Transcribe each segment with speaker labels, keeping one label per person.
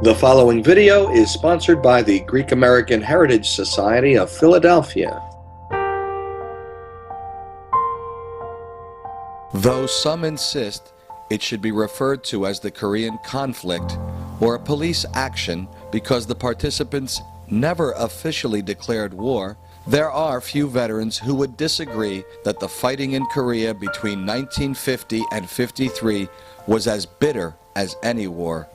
Speaker 1: The following video is sponsored by the Greek American Heritage Society of Philadelphia.
Speaker 2: Though some insist it should be referred to as the Korean conflict or a police action because the participants never officially declared war, there are few veterans who would disagree that the fighting in Korea between 1950 and 53 was as bitter as any war.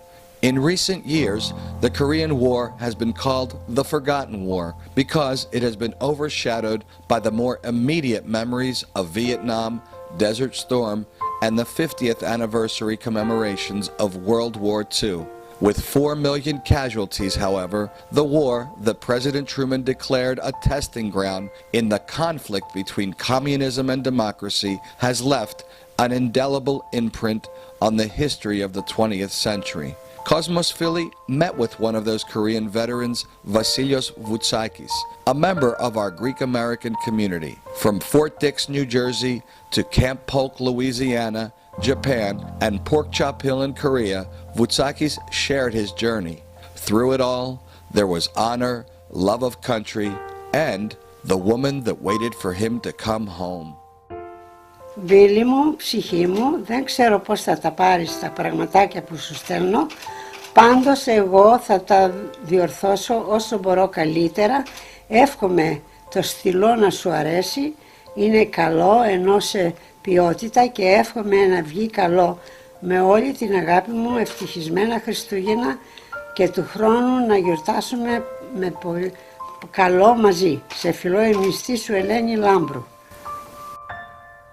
Speaker 2: In recent years, the Korean War has been called the Forgotten War because it has been overshadowed by the more immediate memories of Vietnam, Desert Storm, and the 50th anniversary commemorations of World War II. With 4 million casualties, however, the war that President Truman declared a testing ground in the conflict between communism and democracy has left an indelible imprint on the history of the 20th century. Cosmos Philly met with one of those Korean veterans, Vasilios Voutsakis, a member of our Greek American community. From Fort Dix, New Jersey, to Camp Polk, Louisiana, Japan, and Pork Chop Hill in Korea, Voutsakis shared his journey. Through it all, there was honor, love of country, and the woman that waited for him to come home.
Speaker 3: Βίλη μου, ψυχή μου, δεν ξέρω πώς θα τα πάρεις τα πραγματάκια που σου στέλνω, πάντως εγώ θα τα διορθώσω όσο μπορώ καλύτερα. Εύχομαι το στυλό να σου αρέσει, είναι καλό ενώ σε ποιότητα και εύχομαι να βγει καλό. Με όλη την αγάπη μου, ευτυχισμένα Χριστούγεννα και του χρόνου να γιορτάσουμε με πολύ καλό μαζί. Σε φιλώ η μνηστή σου Ελένη Λάμπρου.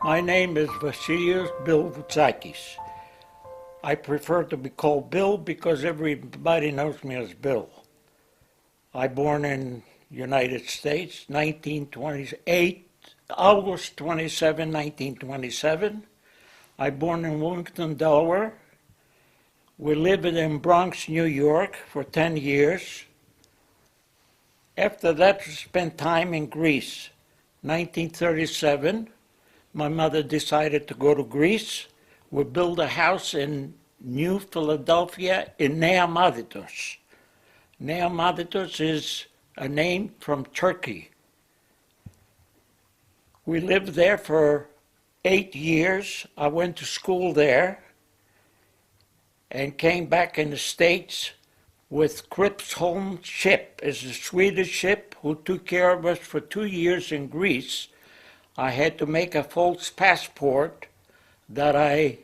Speaker 4: My name is Vasilios Voutsakis. I prefer to be called Bill because everybody knows me as Bill. I born in United States, 1928, August 27, 1927. I born in Wilmington, Delaware. We lived in Bronx, New York for 10 years. After that, we spent time in Greece. 1937. My mother decided to go to Greece. We built a house in New Philadelphia in Nea Maditos. Nea Maditos is a name from Turkey. We lived there for 8 years. I went to school there and came back in the States with Kripsholm ship. It's a Swedish ship who took care of us for 2 years in Greece. I had to make a false passport that I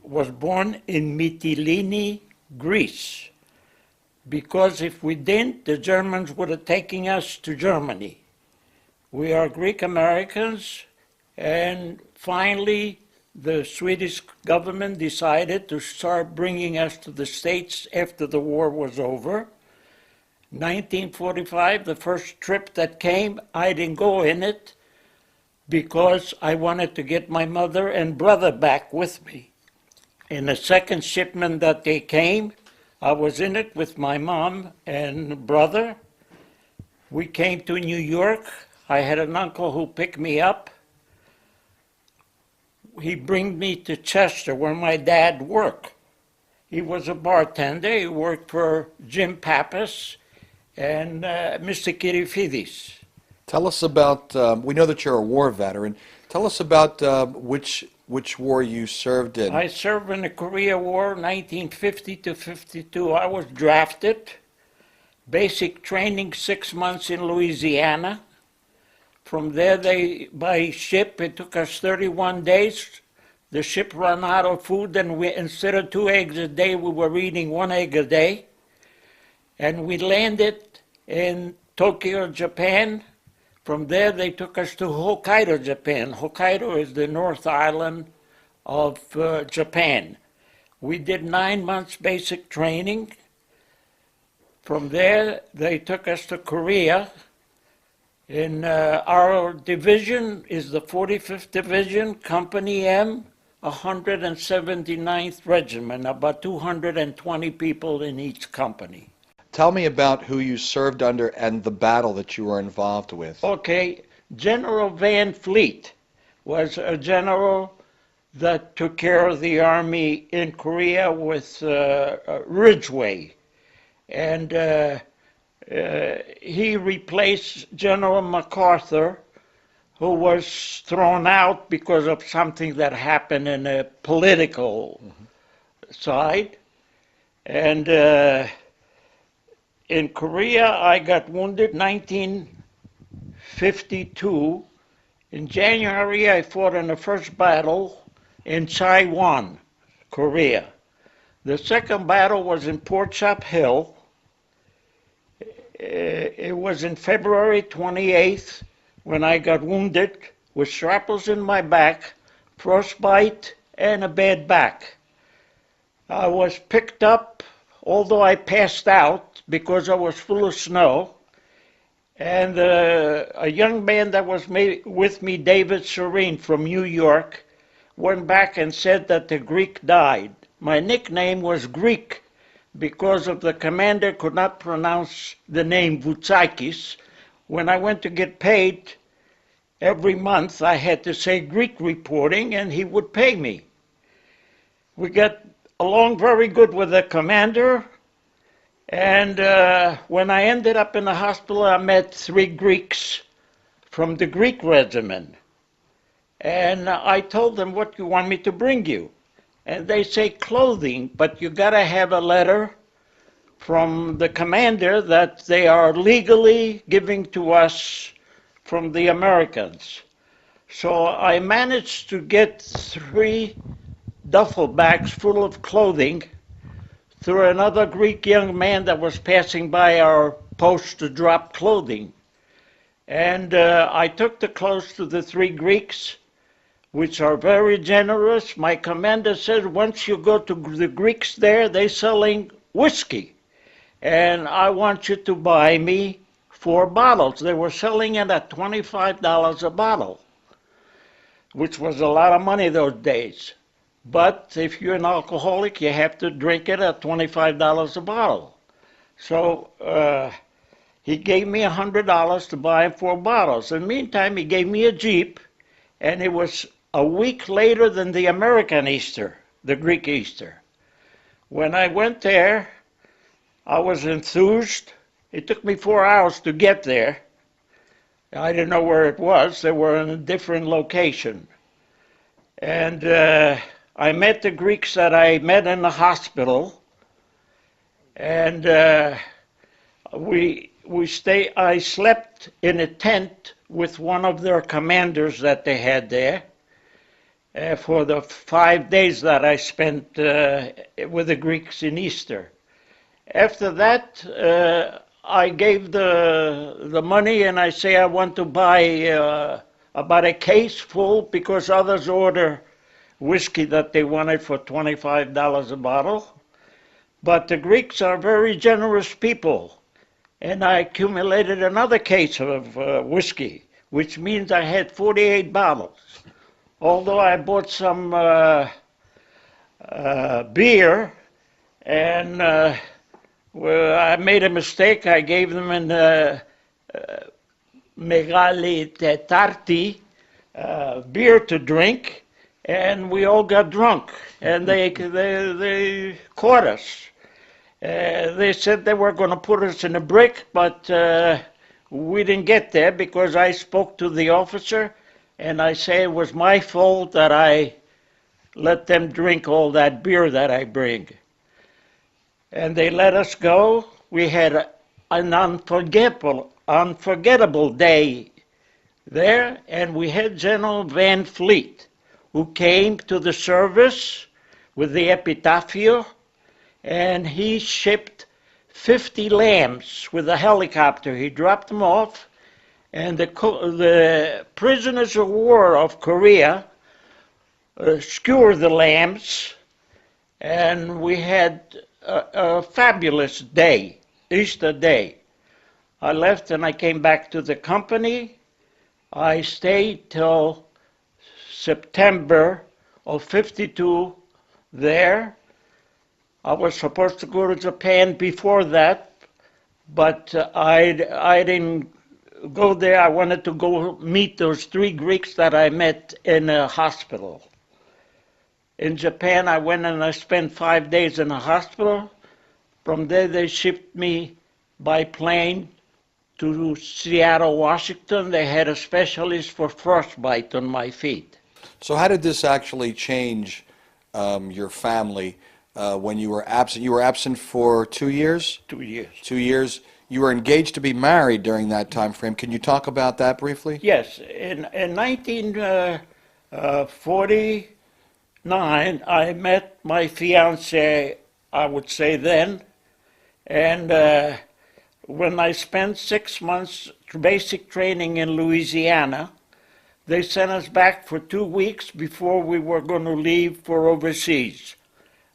Speaker 4: was born in Mytilene, Greece, because if we didn't, the Germans would have taken us to Germany. We are Greek Americans, and finally the Swedish government decided to start bringing us to the States after the war was over. 1945, the first trip that came, I didn't go in it, because I wanted to get my mother and brother back with me. In the second shipment that they came, I was in it with my mom and brother. We came to New York. I had an uncle who picked me up. He brought me to Chester where my dad worked. He was a bartender. He worked for Jim Pappas and Mr. Kirifidis.
Speaker 2: Tell us about, we know that you're a war veteran. Tell us about which war you served in.
Speaker 4: I served in the Korea War, 1950 to 52. I was drafted. Basic training, 6 months in Louisiana. From there, by ship, it took us 31 days. The ship ran out of food, and instead of 2 eggs a day, we were eating 1 egg a day. And we landed in Tokyo, Japan. From there, they took us to Hokkaido, Japan. Hokkaido is the North Island of Japan. We did 9 months basic training. From there, they took us to Korea. Our division is the 45th Division, Company M, 179th Regiment, about 220 people in each company.
Speaker 2: Tell me about who you served under and the battle that you were involved with.
Speaker 4: Okay, General Van Fleet was a general that took care of the army in Korea with Ridgway. And he replaced General MacArthur, who was thrown out because of something that happened in a political side. And in Korea, I got wounded 1952. In January, I fought in the first battle in Taiwan, Korea. The second battle was in Port Chop Hill. It was in February 28th when I got wounded with shrapnels in my back, frostbite, and a bad back. I was picked up, although I passed out because I was full of snow. And a young man that was with me, David Serene from New York, went back and said that the Greek died. My nickname was Greek because of the commander could not pronounce the name Voutsakis. When I went to get paid every month, I had to say Greek reporting, and he would pay me. We got along very good with the commander, and when I ended up in the hospital, I met 3 Greeks from the Greek regiment. And I told them, what do you want me to bring you? And they say clothing, but you got to have a letter from the commander that they are legally giving to us from the Americans. So I managed to get 3 duffel bags full of clothing through another Greek young man that was passing by our post to drop clothing. And I took the clothes to the 3 Greeks, which are very generous. My commander said, once you go to the Greeks there, they're selling whiskey. And I want you to buy me 4 bottles. They were selling it at $25 a bottle, which was a lot of money those days. But if you're an alcoholic, you have to drink it at $25 a bottle. So he gave me $100 to buy 4 bottles. In the meantime, he gave me a Jeep, and it was a week later than the American Easter, the Greek Easter. When I went there, I was enthused. It took me 4 hours to get there. I didn't know where it was. They were in a different location. And I met the Greeks that I met in the hospital. And I slept in a tent with one of their commanders that they had there for the 5 days that I spent with the Greeks in Easter. After that, I gave the money, and I say I want to buy about a case full because others order whiskey that they wanted for $25 a bottle. But the Greeks are very generous people, and I accumulated another case of whiskey, which means I had 48 bottles. Although I bought some beer, and well, I made a mistake. I gave them an Megali Tetarti beer to drink, and we all got drunk, and they caught us. They said they were going to put us in a brick, but we didn't get there because I spoke to the officer, and I say it was my fault that I let them drink all that beer that I bring. And they let us go. We had an unforgettable day there, and we had General Van Fleet, who came to the service with the epitaph, and he shipped 50 lambs with a helicopter. He dropped them off, and the prisoners of war of Korea skewered the lambs, and we had a fabulous day, Easter day. I left and I came back to the company. I stayed till September of '52 there. I was supposed to go to Japan before that, but I didn't go there. I wanted to go meet those 3 Greeks that I met in a hospital. In Japan, I went and I spent 5 days in a hospital. From there, they shipped me by plane to Seattle, Washington. They had a specialist for frostbite on my feet.
Speaker 2: So how did this actually change your family when you were absent? You were absent for 2 years?
Speaker 4: 2 years.
Speaker 2: 2 years. You were engaged to be married during that time frame. Can you talk about that briefly?
Speaker 4: Yes. In 1949, I met my fiancée, I would say then, and when I spent 6 months basic training in Louisiana, they sent us back for 2 weeks before we were going to leave for overseas.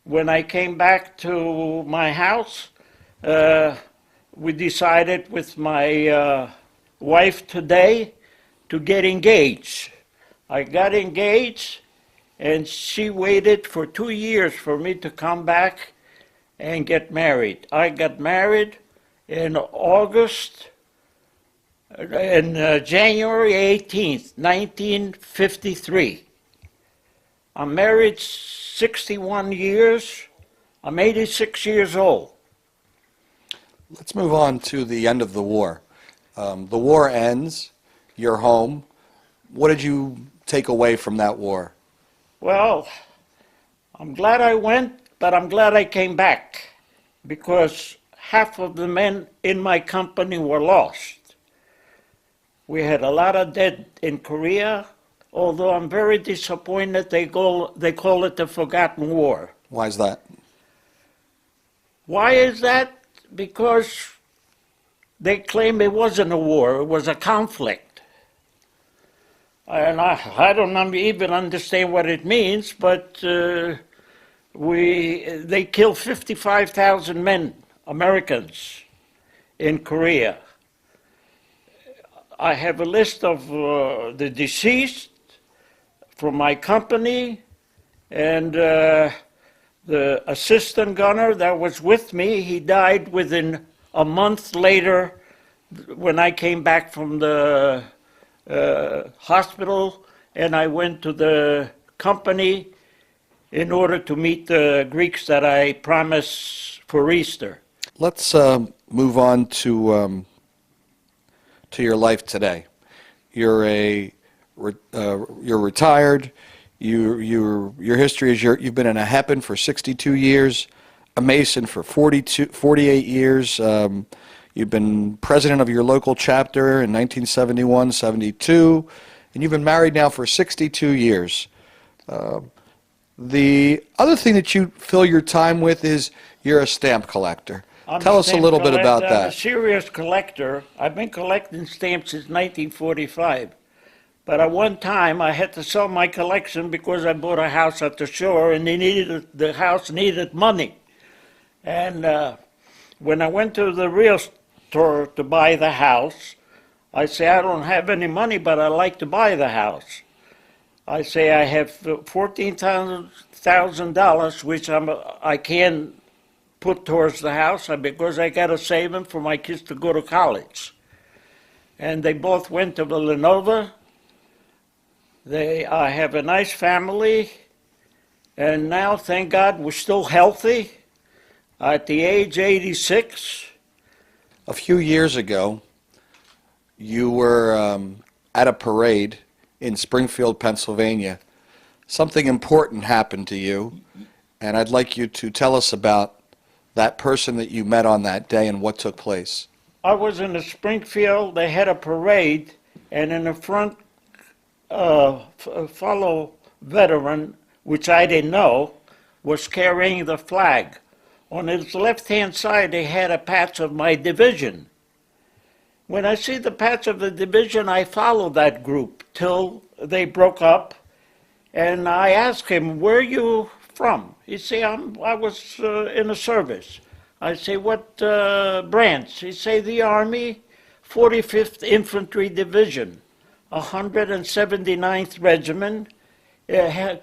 Speaker 4: When I came back to my house, we decided with my wife today to get engaged. I got engaged, and she waited for 2 years for me to come back and get married. I got married in January 18th, 1953. I'm married 61 years. I'm 86 years old.
Speaker 2: Let's move on to the end of the war. The war ends. You're home. What did you take away from that war?
Speaker 4: Well, I'm glad I went, but I'm glad I came back, because half of the men in my company were lost. We had a lot of dead in Korea, although I'm very disappointed they call it the Forgotten War.
Speaker 2: Why is that?
Speaker 4: Why is that? Because they claim it wasn't a war, it was a conflict. And I don't even understand what it means, but they killed 55,000 men, Americans, in Korea. I have a list of the deceased from my company, and the assistant gunner that was with me, he died within a month later when I came back from the hospital, and I went to the company in order to meet the Greeks that I promised for Easter.
Speaker 2: Let's move on to your life today. You're retired. Your history is you've been an AHEPA for 62 years, a Mason for 48 years. You've been president of your local chapter in 1971, 72, and you've been married now for 62 years. The other thing that you fill your time with is you're a stamp collector. Tell us a little bit about that.
Speaker 4: I'm a serious collector. I've been collecting stamps since 1945. But at one time, I had to sell my collection because I bought a house at the shore, and the house needed money. And when I went to the realtor to buy the house, I say, I don't have any money, but I'd like to buy the house. I say, I have $14,000, which I can put towards the house because I got to save them for my kids to go to college. And they both went to Villanova. I have a nice family, and now, thank God, we're still healthy. At the age 86.
Speaker 2: A few years ago, you were at a parade in Springfield, Pennsylvania. Something important happened to you, and I'd like you to tell us about that person that you met on that day and what took place.
Speaker 4: I was in Springfield. They had a parade, and in the front, a fellow veteran, which I didn't know, was carrying the flag. On his left-hand side, they had a patch of my division. When I see the patch of the division, I followed that group till they broke up, and I asked him, where are you from? He said, I was in the service. I say, what branch? He said, the Army, 45th Infantry Division, 179th Regiment,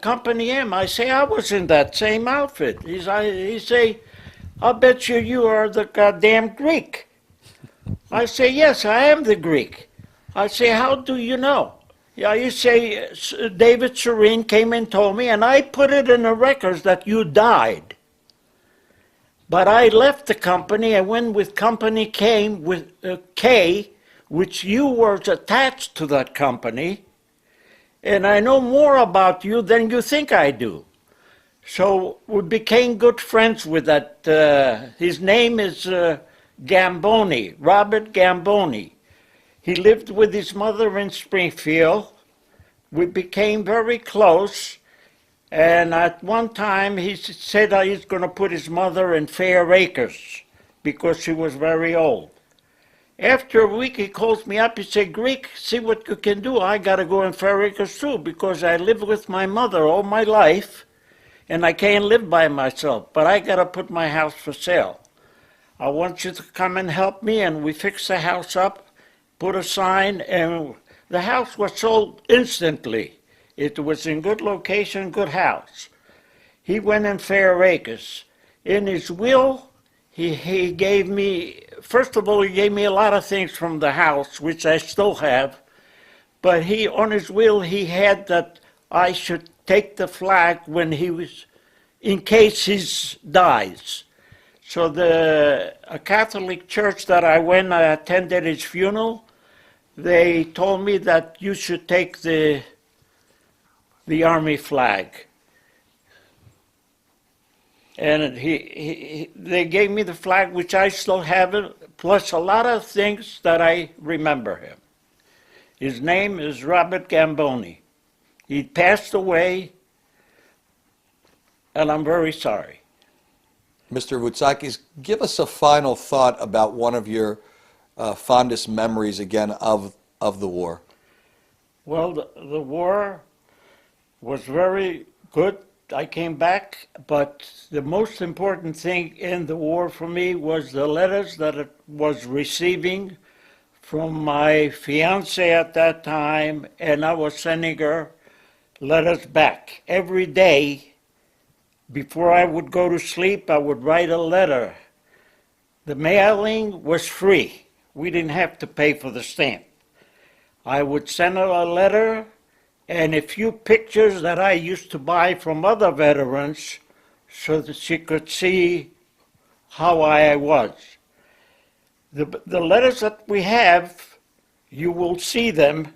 Speaker 4: Company M. I say, I was in that same outfit. He say, I bet you are the goddamn Greek. I say, yes, I am the Greek. I say, how do you know? Yeah, you say David Serene came and told me, and I put it in the records that you died. But I left the company. I went with company came with K, which you were attached to that company, and I know more about you than you think I do. So we became good friends with that. His name is Gamboni, Robert Gamboni. He lived with his mother in Springfield. We became very close, and at one time he said that he's going to put his mother in Fair Acres because she was very old. After a week he calls me up, he said, Greek, see what you can do. I got to go in Fair Acres too because I lived with my mother all my life and I can't live by myself, but I got to put my house for sale. I want you to come and help me, and we fixed the house up, put a sign, and the house was sold instantly. It was in good location, good house. He went in Fair Acres. In his will, he gave me, first of all, he gave me a lot of things from the house, which I still have, but on his will, he had that I should take the flag when he was, in case he dies. So a Catholic church that I attended his funeral, they told me that you should take the army flag. And they gave me the flag, which I still have it, plus a lot of things that I remember him. His name is Robert Gamboni. He passed away, and I'm very sorry.
Speaker 2: Mr. Voutsakis, give us a final thought about one of your fondest memories again of the war.
Speaker 4: Well, the war was very good. I came back, but the most important thing in the war for me was the letters that it was receiving from my fiancée at that time, and I was sending her letters back every day. Before I would go to sleep, I would write a letter. The mailing was free. We didn't have to pay for the stamp. I would send her a letter and a few pictures that I used to buy from other veterans so that she could see how I was. The letters that we have, you will see them.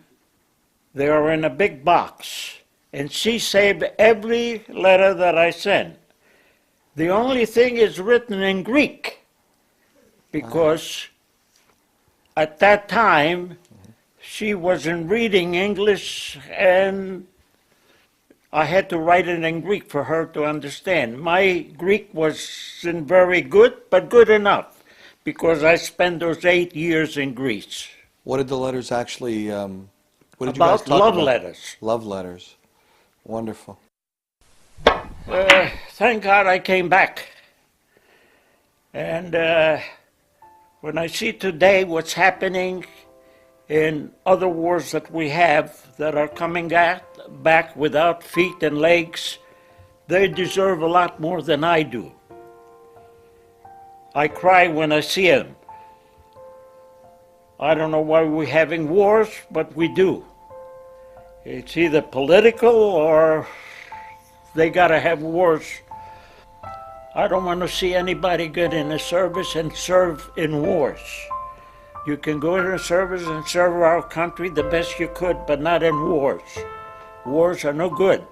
Speaker 4: They are in a big box. And she saved every letter that I sent. The only thing is written in Greek, because at that time she wasn't reading English, and I had to write it in Greek for her to understand. My Greek wasn't very good, but good enough, because I spent those 8 years in Greece.
Speaker 2: What did the letters actually, what did you
Speaker 4: About
Speaker 2: guys talk
Speaker 4: love
Speaker 2: about?
Speaker 4: letters.
Speaker 2: Love letters. Wonderful.
Speaker 4: Thank God I came back. And when I see today what's happening in other wars that we have that are coming back without feet and legs, they deserve a lot more than I do. I cry when I see them. I don't know why we're having wars, but we do. It's either political or they gotta have wars. I don't want to see anybody get in the service and serve in wars. You can go in the service and serve our country the best you could, but not in wars. Wars are no good.